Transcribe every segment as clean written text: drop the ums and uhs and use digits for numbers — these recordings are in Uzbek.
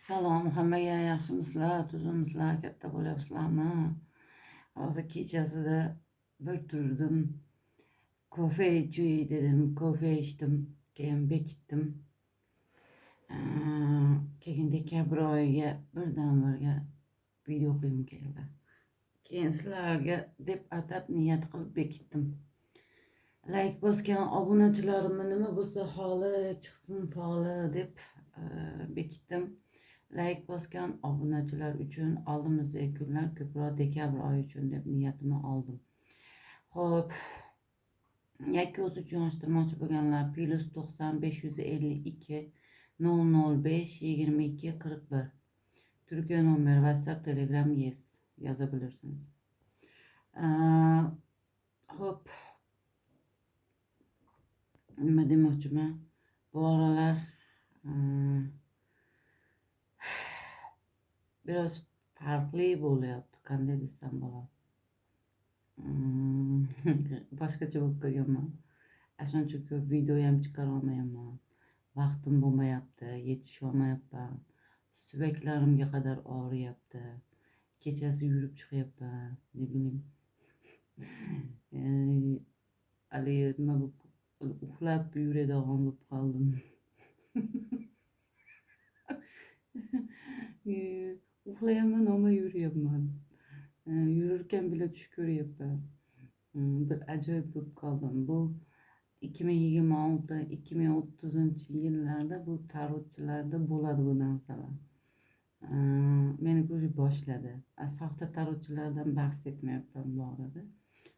Salom, hammaga yaxshimisizlar, tuzimmisizlar, katta bo'lyapsizlarmi? Hozir kechasida bir turdim, kofe ichiy dedim, kofe ichdim, keyin bekitdim. Keyin dekabr oyiga birdan-birga video qilgim keldi. Keyin sizlarga deb atab niyat qilib bekitdim. Like bosgan obunachilarimni nima bo'lsa holi chiqsin foli deb bekitdim. Like bosgan obunachilar uchun oldimizdagi kunlar ko'proq dekabr oyi uchun deb niyatimni oldim. Xo'p, yakka o'z uchun yig'ishtirmoqchi bo'lganlar +90 552 005 22 41 Turkiya nomer WhatsApp, Telegram yes yozabilirsiniz. Xo'p, nima demoqchiman? Bu aralar biraz farklı bo'lyapti, qanday desam bo'ladi. Boshqacha bo'lib qolganman. Shuncha ko'p video ham chiqara olmayapman. Vaqtim bo'lmayapti, yetisha olmayapman. Suyaklarimga qadar og'riyapti. Kechasi yurib chiqyapman, ne bileyim. Ali nima uxlab yuradigan bo'lib qoldim. Uxlayapman ama yürüyapman. Yürürken bile tush ko'ryapman. Bir ajoyib bo'lib qoldim. Bu 2026-2030 yillarda bu tarotchilarda bo'ladi bu narsalar. Meni ko'rib boshladi. Soxta tarotchilardan bahs etmayapman bu orada.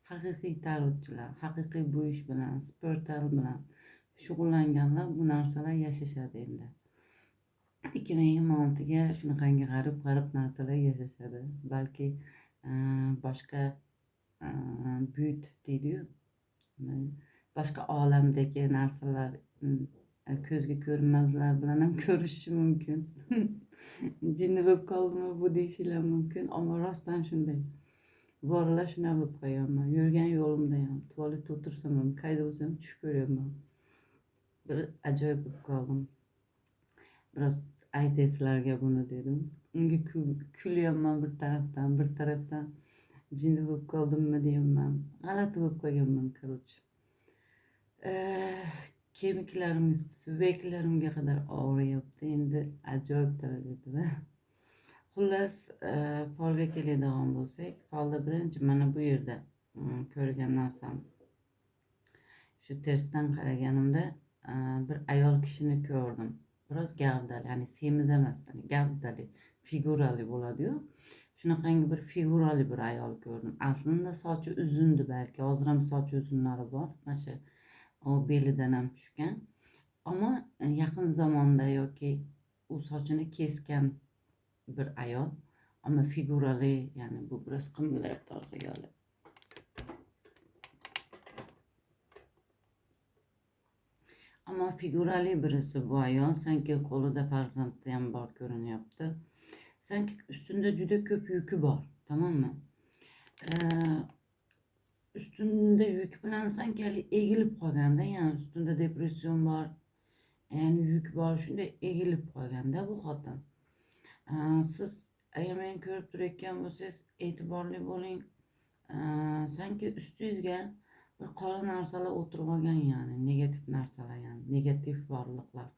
Haqiqiy tarotchilar, haqiqiy bu ish bilan, sportal bilan shug'ullanganlar bu narsalar yashashadi endi. 2026ga shunaqangi g'arib narsalar yashashadi. Balki boshqa büyüt deydi-yu. Boshqa olamdagi narsalar ko'zga ko'rinmaslar bilan ham ko'rishishi mumkin. Jinni bo'lib qoldimi bu deyishinglar mumkin, ammo rostdan shunday. Bu aralar shunday bo'lib qolganman. Yurgan yo'limda ham, tualetda o'tirsam ham, qayda bo'lsam tush ko'ryapman. Bir ajoyib bo'lib qoldim. Biraz aytay sizlarga buni dedim. Unga kulyapman bir tarafdan jinni bo'lib qoldimmi deyapman. G'alati bo'lib qolganman, короче. Kemiklarim, suyaklarimga qadar og'riyapti endi ajoyib darajada. Xullas, folga keladigan bo'lsak, folda birinchi mana bu yerda ko'rgan narsam. Shu tersdan qaraganimda bir ayol kishini ko'rdim. Biroz gavdali, ya'ni semiz emas, ya'ni gavdali, figurali bo'ladi-yu. Shunaqangi bir figurali bir ayol ko'rdim. Aslında sochi uzundi balki, hozir ham soch uzunlari bor. Mana shu o belidan ham tushgan. Ammo yaqin zamonda yoki u sochini kesgan bir ayol, ammo figurali, ya'ni bu biroz qimillayapti orqaga olib. Ammo figurali birisi bu ayol, sanki qo'lida farzandi ham bor ko'rinyapti. Sanki üstünde juda ko'p yuki bor, tamam mı? Üstünde yük bilan sanki egilib qolganda, yani üstünde depresyon bor, yani yük bor, shunday egilib qolganda bu xotin. Siz agar meni ko'rib turayotgan bo'lsangiz, e'tiborli bo'ling. Sanki ustingizga bir qora narsalar o'tirib olgan, yani negativ narsalar, yani negativ borliqlar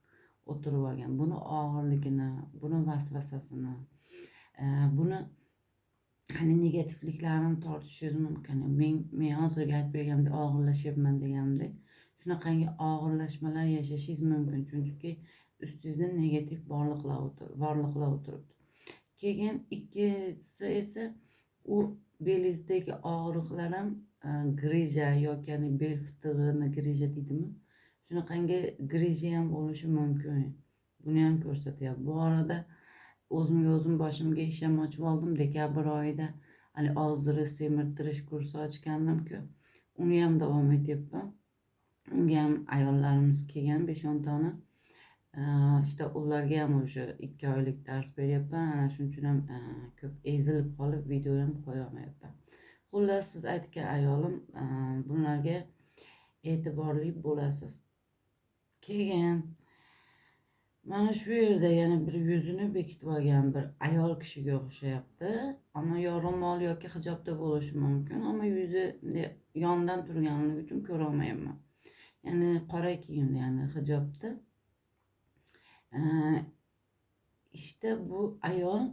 o'tirib olgan. Buni og'irligini, buni vasvasasini, buni hani negativliklarini tortishingiz mumkin. Men hozirgi aytib bergandek og'irlashyapman deganimdek, shunaqangi og'irlashmalar yashashingiz mumkin, chunki ustingizda negativ borliqlar o'tiribdi. Keyin ikkinchisi esa u belingizdagi og'riqlar ham grija yoki bel fitig'ini grija deydimi? Shunaqangi grija ham bo'lishi mumkin. Buni ham ko'rsatyapti. Bu arada o'zim boshimga ish ham ochib oldim. Dekabr oyida ozdirish, semirtirish kursi ochgandim-ku. Uni ham davom etyapman. Unga ham ayollarimiz kelgan 5-10 tona. İşte ularga ham o'sha 2 oylik dars beryapman. Ana shuning uchun ham ko'p ezilib qolib video ham qo'ya olmayapman. Xullas, siz aytgan ayolim, bunlarga e'tiborli bo'lasiz. Keyin Mana shu yerda yana bir yuzini bekitib olgan bir ayol kishiga o'xshayapti. Ammo yo ro'mol yoki hijobda bo'lishi mumkin. Ammo yuzi yondan turganligi uchun ko'rolmayapman. Ya'ni qora kiyimda, ya'ni hijobda. İşte bu ayol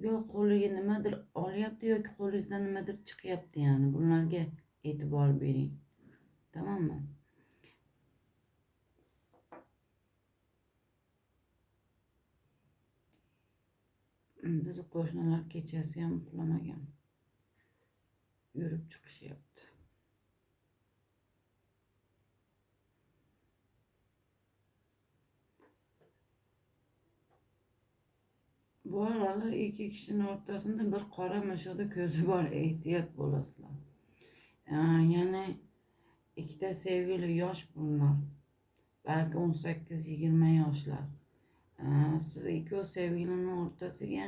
yo qo'liga nimadir olyapti yoki qo'lingizdan nimadir chiqyapti, ya'ni bunlarga e'tibor bering. Tamommi? Biz qo'shnilar kechasi ham uxlamagan. Yurib chiqishyapti. Bu aralar ikki kishining o'rtasida bir qora mishiqni ko'zi bor, ehtiyot bo'lasizlar. Ya'ni ikkita sevgili yosh bunlar. Belki 18-20 yoshlar. Siz ikkovi sevgilining o'rtasiga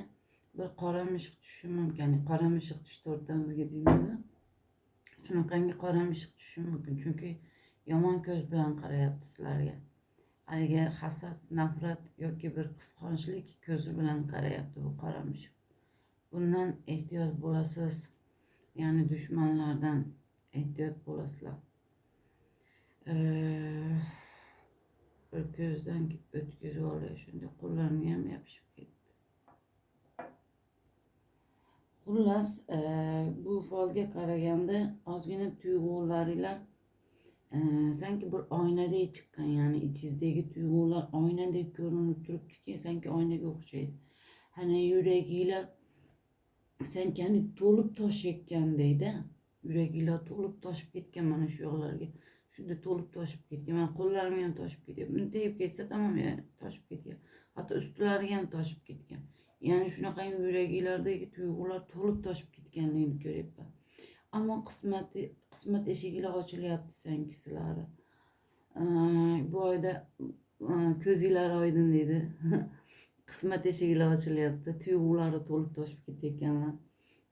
bir qora mishiq tushishi mumkin. Yani qora mishiq tushdi o'rtamizga deymiz. Shunaqangi qora mishiq tushishi mumkin. Chunki yomon ko'z bilan qarayapti sizlarga. Haligi hasad, nafrat yoki bir qisqonchlik ko'zi bilan qarayapti bu qora mishiq. Bundan ehtiyot bo'lasiz. Ya'ni dushmanlardan ehtiyot bo'lasizlar. Bir ko'zdan o'tkazib olay, shunday qo'llarimga ham yopishib ketdi. Xullas, bu folga qaraganda ozgina tuyg'ularinglar sanki bir oynadek chiqqan, ya'ni ichingizdagi tuyg'ular oynadek ko'rinib turibdiki, sanki oynaga o'xshaydi. Hani yuraginglar sanki to'lib toshayotgandek-da. Yuraginglar to'lib toshib ketgan mana shu yoqlarga. Shunday to'lib toshib ketgan. Men qo'llarim ham toshib ketyapti. Tegib ketsa tamom, toshib ketgan. Hatto ustlari ham toshib ketgan. Ya'ni shunaqangi yuraginglardagi tuyg'ular to'lib toshib ketganligini ko'ryapman. Ammo qismat eshigilar ochilyapti sanki sizlari. Bu oyda ko'zinglar oydin deydi. Qismat eshigilar ochilyapti. Tuyg'ulari to'lib toshib ketayotganlar.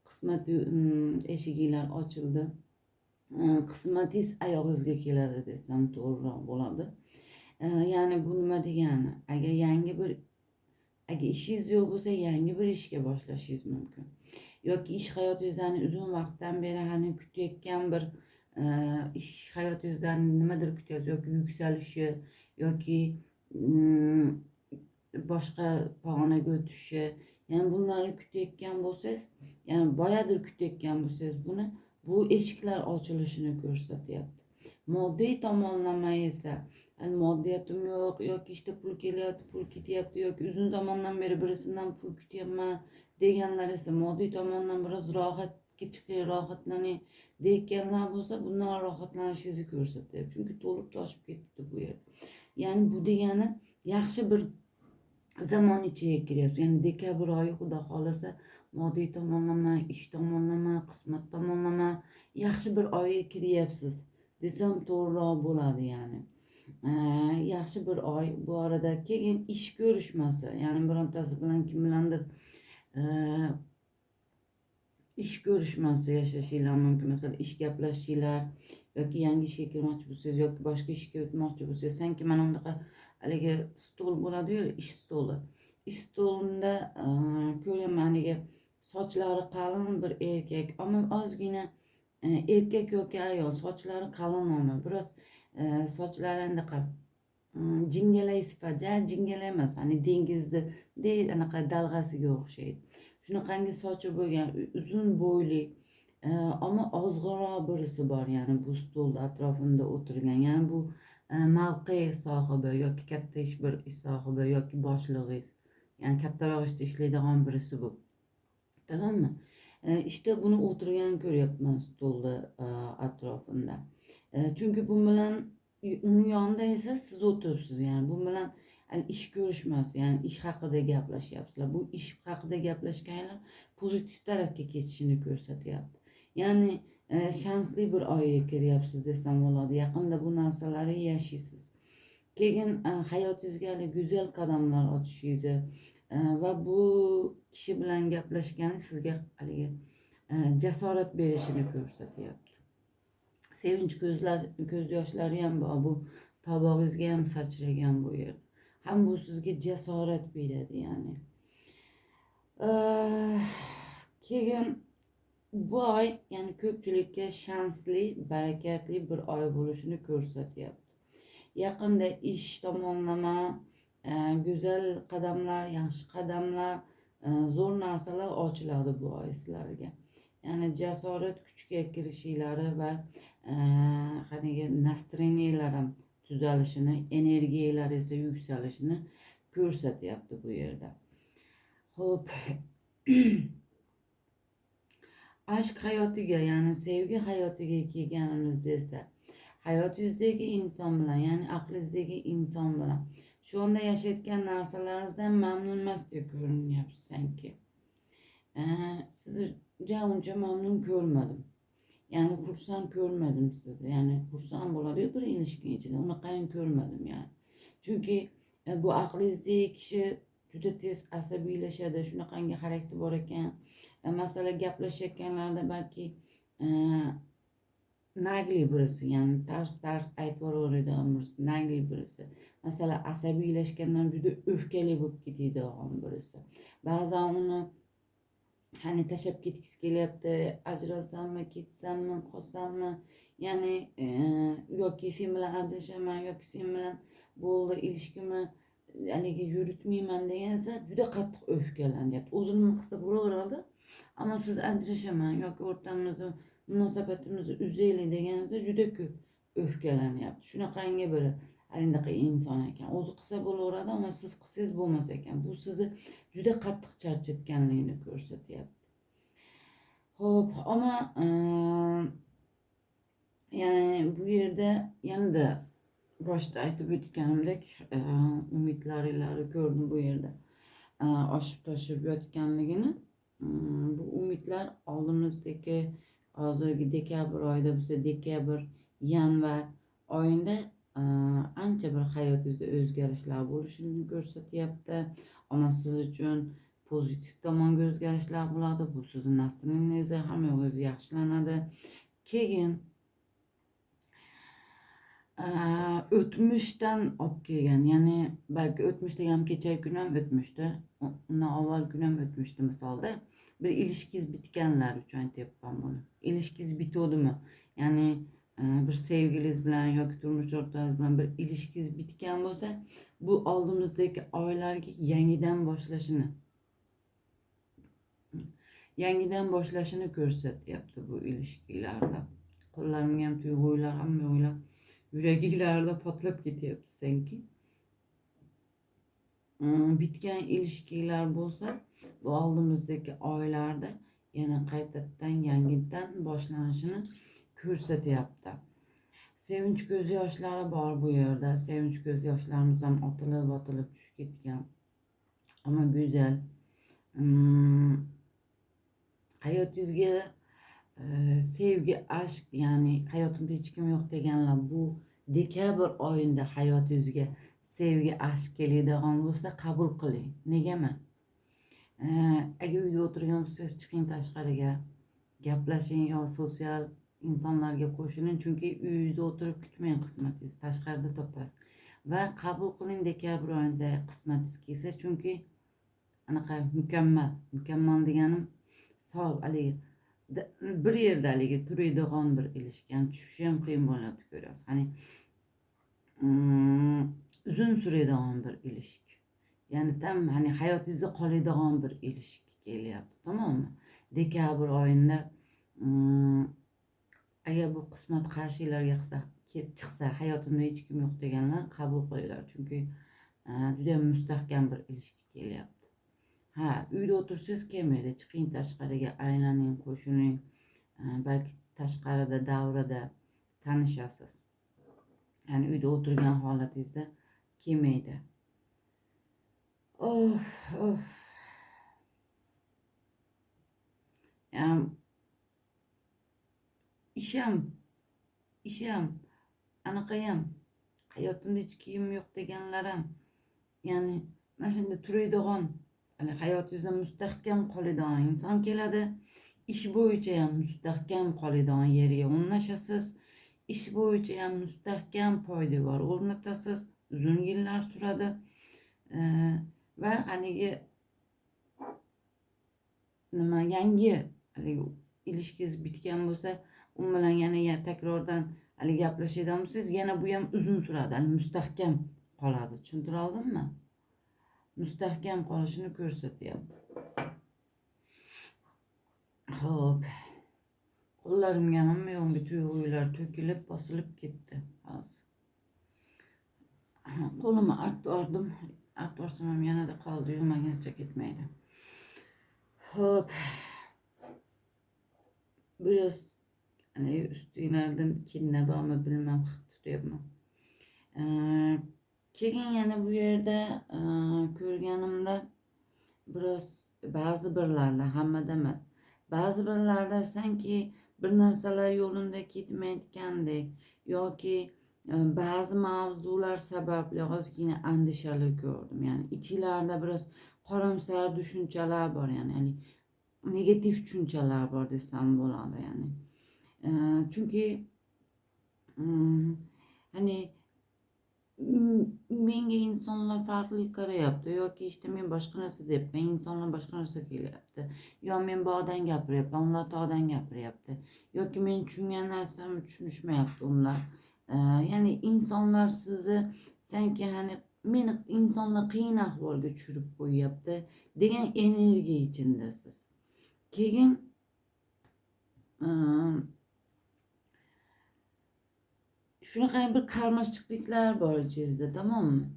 Qismat eshigilar ochildi. Qismatingiz oyog'ingizga keladi desam to'g'riroq bo'ladi. Ya'ni bu nima degani? Agar ishingiz yo'q bo'lsa, yangi bir ishga boshlashingiz mumkin. Yoki ish hayotingizdan uzun vaqtdan beri hani kutayotgan bir ish hayotingizdan nimadir kutyapsiz, yoki yuksalishi yoki boshqa pog'onaga o'tishi, ya'ni bunlarni kutayotgan bo'lsangiz, ya'ni boyadir kutayotgan bo'lsangiz, bu eshiklar ochilishini ko'rsatyapti. Moddiy tomonlama esa, moddiyatim yo'q yoki işte pul kelyapti, pul ketyapti yoki uzun zamondan beri birisidan pul kutyapman deganlar esa moddiy tomondan biroz rohatga chiqay, rohatlanay deyotganlar bo'lsa, bundan rohatlanishingizni ko'rsatyapti. Chunki to'lib toshib ketdi bu yer. Ya'ni bu degani yaxshi bir zamon ichiga kiryapsiz. Ya'ni dekabr oyi xudo xolasa moddiy tomonlama, ish tomonlama, qismat tomonlama yaxshi bir oyga kiryapsiz desam to'g'riroq bo'ladi. Ya'ni yaxshi bir oy, bu orada keyin ish ko'rishmasi, ya'ni birontasi bilan kim bilandir ish ko'rishmasi yashashinglar mumkin. Masalan, ish gaplashishinglar yoki yangi ishga kirmoqchi bo'lsangiz yoki boshqa ishga o'tmoqchi bo'lsangiz, sanki mana bunaqa haligi stol bo'ladi-yu, ish stoli. Ish stolida ko'raman haligi sochlari qalin bir erkak, ammo ozgina erkak yoki ayol, sochlari qalin, ammo biroz sochlari anaqa jingalak sifatda, jingalak emas, hani dengizda anaqa dalg'asiga o'xshaydi. Shunaqangi sochi bo'lgan, uzun bo'yli, ammo ozg'inroq birisi bor, ya'ni bu stol atrofida o'tirgan. Ya'ni bu mavqe sohibi yoki katta bir ish sohibi yoki boshlig'ingiz, ya'ni kattaroq ishda ishlaydigan birisi bu. Tamommi? İşte buni o'tirgan ko'ryapman stolda atrofida. Chunki bu bilan uni yonida esa siz o'tiribsiz. Ya'ni bu bilan ish ko'rishmas, ya'ni ish haqida gaplashyapsizlar. Bu ish haqida gaplashganlar pozitiv tarafga ketishini ko'rsatyapti. Ya'ni shansli bir oyga kiryapsiz desam bo'ladi. Yaqinda bu narsalarni yashaysiz. Keyin hayotingizga go'zal qadamlar otishingizni va bu kishi bilan gaplashgani sizga haligi jasorat berishini ko'rsatyapti. Sevinch ko'z yoshlari ham bor. Bu tabog'ingizga ham sachragan bu yer. Ham bu sizga jasorat beradi yani. Keyin bu oy yani ko'pchilikka shansli, barakatli bir oy bo'lishini ko'rsatyapti. Yaqinda ish tomonlama, go'zal qadamlar, yaxshi qadamlar, zo'r narsalar ochiladi bu oy sizlarga. Yani jasorat kuchga kirishinglari va qanday настроениyalar ham tuzalishini, energiyalar esa yuksalishini ko'rsatyapti bu yerda. Xo'p. Aşk hayotiga, yani sevgi hayotiga kelganimizda esa hayotingizdagi inson bilan, ya'ni aqlingizdagi inson bilan shu anda yashayotgan narsalaringizdan mamnun emasdek ko'rinyapsiz sanki. Sizni uncha mamnun ko'rmadim. Yani xursand ko'rmadim sizni. Yani xursand bo'ladi-ku bir ilishki ichida, unaqangi ko'rmadim yani. Chunki bu aqlingizdagi kishi juda tez asabiylashadi, shunaqangi xarakter bor ekan. Mesela gaplashayotganlarida balki nagli birisi, yani ters aytib yuboradigan birisi, nagli birisi. Mesela asabiylashgandan juda o'fkali bo'lib ketadigan birisi. Ba'zan uni hani tashlab ketgisi kelyapti, ajralsammi, ketsammi, qolsammi, ya'ni yoki sen bilan ajrashaman, yoki sen bilan bo'ldi ilishkimni haligi yuritmayman degansa juda qattiq o'fkalanyapti. O'zini his bo'laveradi, ammo siz ajrashaman yoki o'rtamizda munosabatimizni uzaylik deganingizda juda ko'p o'fkalanyapti. Shunaqangi bir anaqa inson ekan. O'zi qilsa bo'laveradi, ammo siz qilsangiz bo'lmas ekan. Bu sizni juda qattiq charchatganligini ko'rsatyapti. Xo'p, ammo yani bu yerda yanada boshda aytib o'tganimdek umidlaringizni ko'rdim bu yerda. Oshib toshib yotganligini. Bu umidlar oldimizdagi hozirgi dekabr oyida bo'lsa, dekabr, yanvar oyida ancha bir hayotingizda o'zgarishlar bo'lishini ko'rsatyapti. Ammo siz uchun pozitiv tomonga o'zgarishlar bo'ladi. Bu sizning nastroyeniyangizni hamma yo'g'ingiz yaxshilanadi. Keyin o'tmishdan olib kelgan, ya'ni balki o'tmish degan kechagi kun ham o'tmishdi, undan avval kun ham o'tmishdi. Misolda bir ilishkingiz bitganlar uchun aytyapman buni. Ilishkingiz bitdimi? Ya'ni bir sevgilingiz bilan yoki turmush o'rtog'ingiz bilan bir ilishkingiz bitgan bo'lsa, bu oldimizdagi oylarga yangidan boshlashini ko'rsatyapti bu ilishkilarda. Qo'llarimga ham tuyg'ular, hamma yo'qlar yuraginglarda patlab ketyapti sanki. Bitgan ilişkiler bo'lsa, bu oldimizdagi oylarda yana qaytadan yangidan boshlanishini ko'rsatyapti. Sevinç ko'z yoshlari bor bu yerda. Sevinç ko'z yoshlarimiz ham otilib tushib ketgan. Ammo go'zal. Hayotingizga sevgi, aşk, yani hayatımda hiç kim yok deganlar bu dekabr oyida hayotingizga sevgi, aşk keladigan bo'lsa qabul qiling. Negami? Agar uyda o'tirgan bo'lsangiz chiqing tashqariga, gaplashing yo sotsial insonlarga qo'shiling, chunki uyingizda o'tirib kutmang qismatingiz, tashqarida topasiz. Va qabul qiling dekabr oyida qismatingiz kelsa, chunki anaqa mukammal deganim sog' haligi bir yerda haligi turadigan bir ilishki, yani tushishi ham qiyin bo'ladi ko'rasiz. Hani uzun suradigan bir ilishki. Yani tam hani hayotingizda qoladigan bir ilishki kelyapti, to'g'rimi? Dekabr oyida agar bu qismat qarshilarga chiqsa, hayotimda hech kim yo'q deganlar qabul qilinglar, chunki juda mustahkam bir ilishki kelyapti. Uyda o'tirsangiz kelmaydi, chiqing tashqariga, aylaning, qo'shiling. Balki tashqarida, davrada tanishasiz. Yani uyda o'tirgan holatingizda kelmaydi. Of. Yani isham, anaqayam, hayotimda hech kim yo'q deganlar ham, yani mana shunda turadigan, hayotingizda mustahkam qoladigan inson keladi. Ish bo'yicha ham mustahkam qoladigan yerga o'rnashasiz. ish bo'yicha ham mustahkam poydevor o'rnatasiz, uzun yillar suradi. E, va haligi nima yangi haligi ilishkingiz bitgan bo'lsa, u bilan yana takrordan haligi gaplashadigan bo'lsangiz, yana bu ham uzun suradi, hani mustahkam qoladi. Tushuntira oldimmi? Mustahkam qolishini ko'rsatyapti. Xo'p. Qo'llarimga hamma yo'nga tuyg'ular to'kilib, bosilib ketdi hozir. Qo'limni artdim. Artvorsam ham yanada qoldi, yurmaguncha ketmaydi. Xo'p. Biraz hani üstülerden kinne bağımı bilmem tutuyorum. Keyin yana bu yerde ko'rganimda biraz bazı birlarda, hammada emas, bazı birlarda sanki bir narsalar yo'lunda ketmayotgandek yoki bazı mavzular sababli ozgina andishali ko'rdim. Yani ichlarida biraz qaramsar tushunchalar bor, yani negativ tushunchalar bor desam bo'ladi, yani. Çünkü hani menga insonlar farklı qarayapti yoki işte men boshqa narsa deyapman, insonlar boshqa narsa kelyapti, yo men bu odam gapiryapman, ular to'g'dan gapiryapti, yoki men tushungan narsamni tushunishmayapti ular. Yani insonlar sizni sanki hani meni insonlar qiyin ahvolga tushirib qo'yyapti degan energiya ichindasiz. Keyin shunaqa bir karmaşıklıklar bor ichingizda, tamam mı?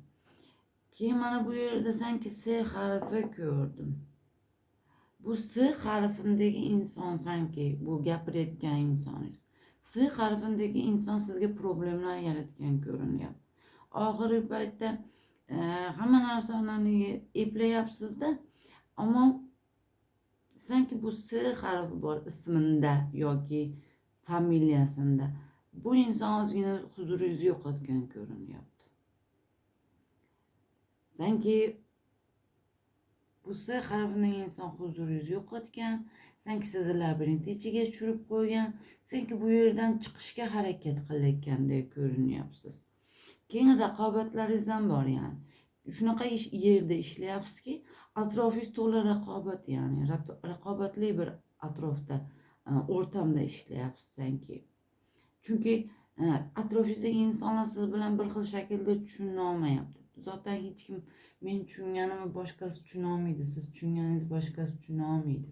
Keyin mana bu yerda sanki S harfi gördüm. Bu S harfindagi inson sanki bu gapirayotgan inson. S harfindagi inson sizga problemlar yaratgan ko'rinyapti. Oxirgi paytda hamma narsani eplayapsizda, ammo sanki bu S harfi bor isminda yoki familiyasida. Bu inson ozgina huzuringizni yo'qotgan ko'rinyapti. Sanki bu S harfining inson huzuringizni yo'qotgan, sanki sizni labirint ichiga tushirib qo'ygan, sanki bu yerdan chiqishga harakat qilayotgandek ko'rinyapsiz. Keyin raqobatlaringiz ham bor, yani. Shunaqa yerda ishlayapsizki, atrofingiz to'la raqobat, yani raqobatli bir atrofda, o'rtamda ishlayapsiz sanki. Çünkü atrofingizdagi insonlar siz bilan bir xil shaklda tushuna olmayapti. Zaten hech kim men tushunganimni boshqasi tushuna olmaydi, siz tushunganingizni boshqasi tushuna olmaydi.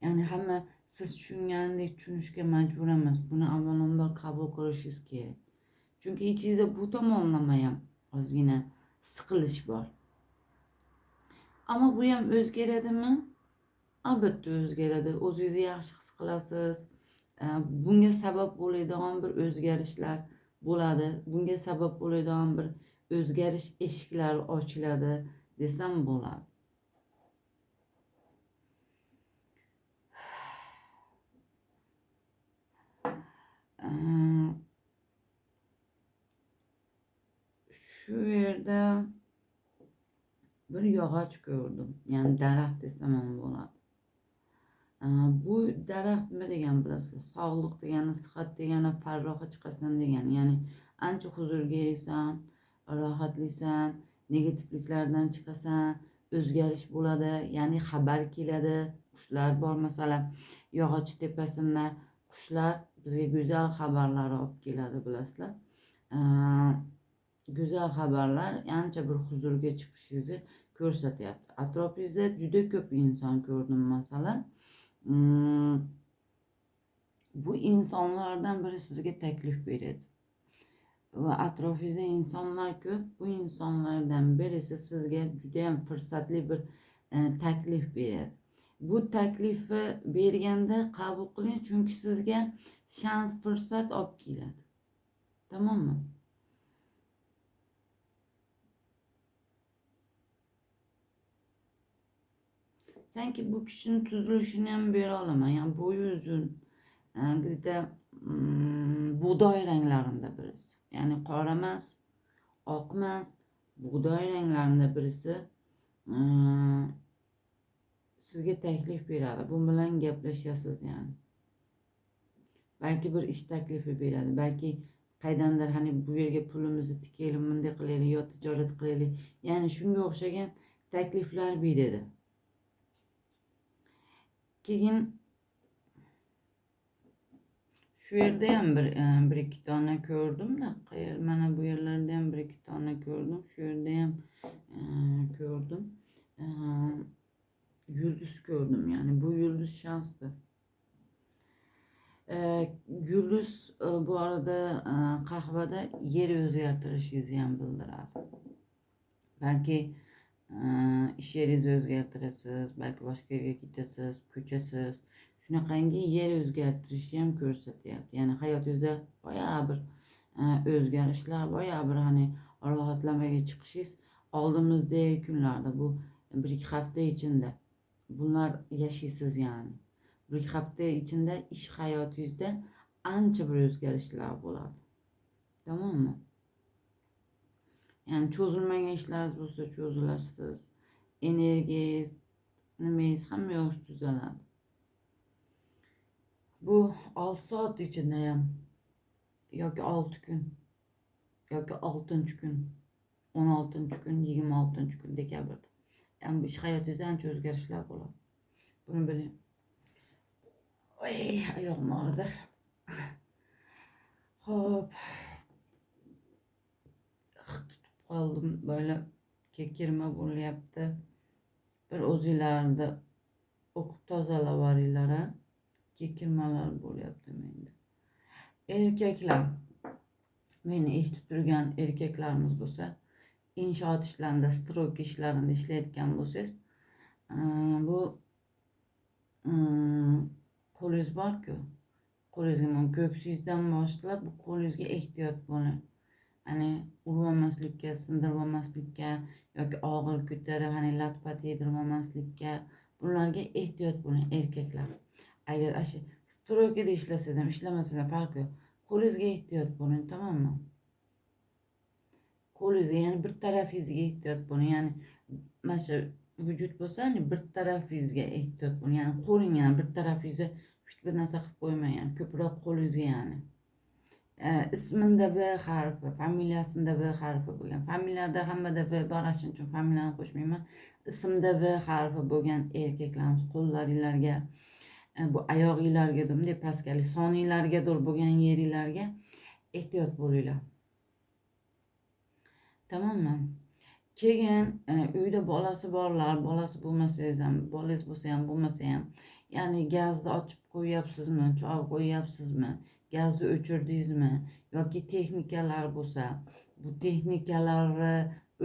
Yani hamma siz tushungandek tushunishga majbur emas. Buni avvalambor qabul qilishingiz kerak. Chunki ichingizda bu tomonlama ham ozgina siqilish bor. Ammo bu ham o'zgaradimi? Albatta o'zgaradi. O'zingizni yaxshi his qilasiz. Bunga sabab bo'ladigan bir o'zgarishlar bo'ladi. Bunga sabab bo'ladigan bir o'zgarish eshiklari ochiladi desam bo'ladi. Şu yerda bir yog'och ko'rdim. Yani daraxt desam ham bo'ladi. Bu daraxt nima degani bilasizlar? Sog'liq degani, sihat degani, farroha chiqasan degani. Ya'ni ancha huzurga erishsan, rohatlisan, negativliklardan chiqasan, o'zgarish bo'ladi, ya'ni xabar keladi. Qushlar bor, masalan, yog'och tepasida qushlar bizga go'zal xabarlar olib keladi, bilasizlar. Go'zal xabarlar ancha bir huzurga chiqishingizni ko'rsatyapti. Atrofingizda juda ko'p inson ko'rdim, masalan. Bu insonlardan biri sizga taklif beradi. Va atrofingizda insonlar ko'p. Bu insonlardan birisi sizga juda ham fursatli bir taklif beradi. Bu taklifi berganda qabul qiling, chunki sizga shans, fursat olib keladi. Tamommi? Sanki bu kişinin tuzilishini ham bera olaman. Yani bo'yi uzun, juda bug'doy ranglarida birisi. Yani qora emas, oq emas, bug'doy ranglarida birisi sizga taklif beradi. Bu bilan gaplashasiz, yani. Belki bir iş teklifi beradi. Belki qaydandir hani bu yerga pulimizni tikaylik, bunday qilaylik yo tijorat qilaylik. Ya'ni shunga o'xshagan takliflar beradi. Keyin şu yerde ham bir ikki tane ko'rdim da, mana bu yerlarda ham bir ikki tane ko'rdim. Shu yerda ham ko'rdim. E, Yulduz gördüm, yani bu yıldız şanslı. Yulduz bu arada kahvede yeri o'zgartirishingizni ham bildiradi. Belki ish yeringizni o'zgartirasiz, belki boshqa yerga ketasiz, ko'chasiz. Shunaqangi yer o'zgartirishni ham ko'rsatyapti. Ya'ni hayotingizda boya bir o'zgarishlar, boya bir hani rohatlamaga chiqishingiz oldimizdagi kunlarda, bu bir ikki hafta içinde bunlar yaşaysınız yani. Bir ikki hafta içinde iş hayotingizda ancha bir o'zgarishlar bo'ladi. Tamam mı? Yani cho'zilmagan ishlaringiz bo'lsa cho'zilasiz. Energiyangiz, nimangiz hamma yoq tuzaladi. Bu 6 soat ichida ham yoki 6 kun yoki 6-kun, 16-kun, 26-kun dekabrda. Yani bu ish hayotingizda ancha o'zgarishlar bo'ladi. Buni biling. Oy, oyog'im og'ridi. Hop. Tutib qoldim, böyle kekirma bo'lyapti. Bir o'zinglarni o'qib tozalavaringlar ha. Kekirmalar bo'lyapti menda. Erkaklar, meni eshitib turgan erkaklarimiz bo'lsa, inshoot ishlarida, strok ishlarida ishlayotgan bo'lsangiz, bu qo'lingiz bor-ku, qo'lingizga ko'ksingizdan boshlab bu qo'lingizga ehtiyot bo'ling. Hani urolmaslikka, sindirolmaslikka yoki og'ir ko'tarib hani lat-pat yedirolmaslikka, bunlarga ehtiyot bo'ling erkaklar. Agar shu strokada ishlasa ham ishlamasa ham farqi yo'q. Qo'lingizga ehtiyot bo'ling, tamam mı? Qo'lingizga, ya'ni bir tarafingizga ehtiyot bo'ling. Ya'ni mana shu vujud bo'lsa, hani bir tarafingizga ehtiyot bo'ling. Ya'ni qo'ling, yani bir tarafingizni hech bir narsa qilib qo'ymang, yani ko'proq qo'lingizga, yani ismida V harfi, familiyasida V harfi bo'lgan. Familiyada hammada V bor, shuning uchun familiyani qo'shmayman. Ismida V harfi bo'lgan erkaklarimiz qo'llaringlarga, bu oyog'inglarga, bunday pastki soniylargadir bo'lgan yeringlarga ehtiyot bo'linglar. Tamam mı? Keyin uyda bolasi borlar, bolasi bo'lmasangiz ham, bolangiz bo'lsa ham bo'lmasa ham, ya'ni gazni ochib qo'yyapsizmi, cho'g' qo'yyapsizmi, gazni o'chirdingizmi yoki texnikalar bo'lsa, bu texnikalarni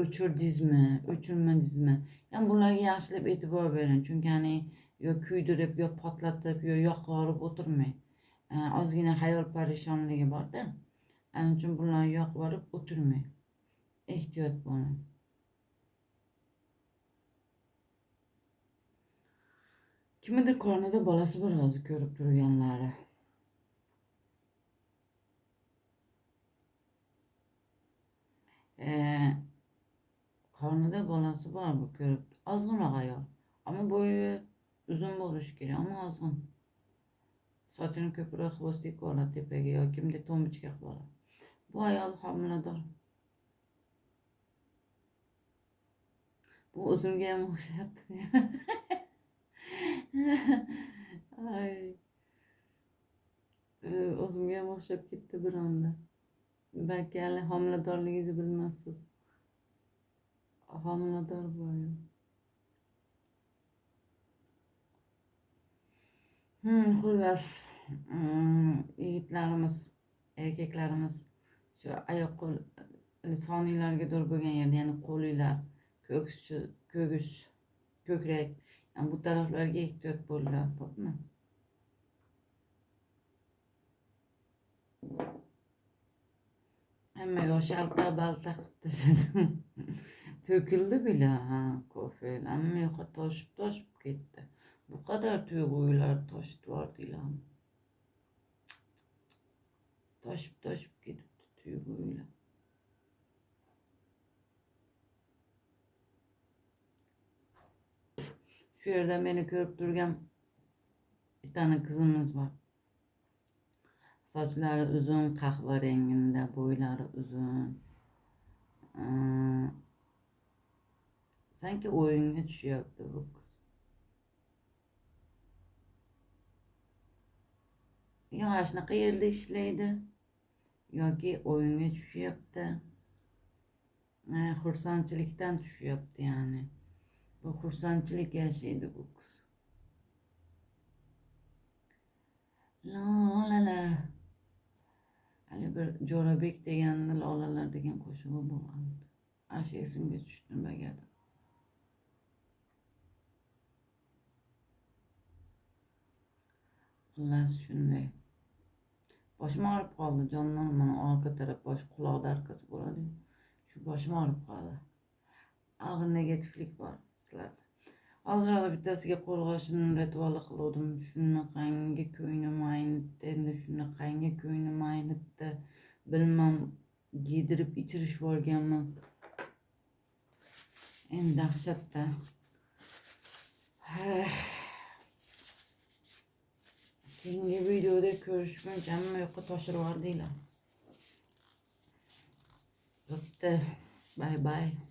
o'chirdingizmi, o'chirmadingizmi? Yani bunlarga yaxshilab e'tibor bering. Chunki hani yo kuydirib, yo portlatib, yo yoqib yuborib o'tirmang. Ozgina hayol parishonligi bor-da. Shuning uchun bularni yoqib yuborib o'tirmang. Ehtiyot bo'ling. Kimnidir qornida bolasi bor, hozir ko'rib turganlari. Qornida bolasi bor, bu ko'rib. Ozg'inroq ayol. Ama bo'yi uzun bo'lishi kerak, ama ozg'in. Sochini ko'proq xvostik oladi tepaga yoki bunday to'mbichga qilib oladi. Bu ayol homilador. Bu o'zimga ham o'xshayapti. Ay. O'zimga ham o'xshab ketdi bir anda. Belki hali homiladorligingizni bilmassiz. Homilador bu ayol. Xullas, yigitlarimiz, erkaklarimiz shu oyoq qo'l soniylarga bo'lgan yerda, ya'ni qo'linglar, ko'gish, ko'krak, yani bu taraflarga ehtiyot bo'linglar, xo'pmi? Hamma yoq shalta-balta qilib tashladim. To'kildi bile ha, kofe. Hamma yoqqa toshib ketdi. Bu kadar tuyg'ular toshib yubordilarmi? Toshib ketibdi tuyg'ular. Şu yerda meni ko'rib turgan bir tane kızımız var. Sochlari uzun, qahva renginde, boylari uzun. Sanki oyunga tushyapti bu qiz. Yo, shunaqa yerda ishlaydi yoki oyunga tushyapti. Xursandchilikdan tushyapti yani. Bu xursandchilik yashaydi bu qiz. Lolalar. Hali bir Jo'rabek deganda Lolalar degan qo'shig'i bo'lardi. Shu esimga tushdi bagada. Xullas shunday. Boshim og'rib qoldi jonlar, mana orqa taraf bosh quloqda arkasi bo'ladi. Shu boshim og'rib qoldi. Og'ir negativlik bor sizlarda. Hozir bittasiga qo'rg'oshin rituali qildim. Shunaqangi ko'nglim aynitdi, endi shunaqangi ko'nglim aynitdi. Bilmam, yedirib ichirishib yuborganman. Endi dahshatda. Keyingi videoda ko'rishguncha hamma yoqqa toshirib yubordinglar. Bitta. Bye bye.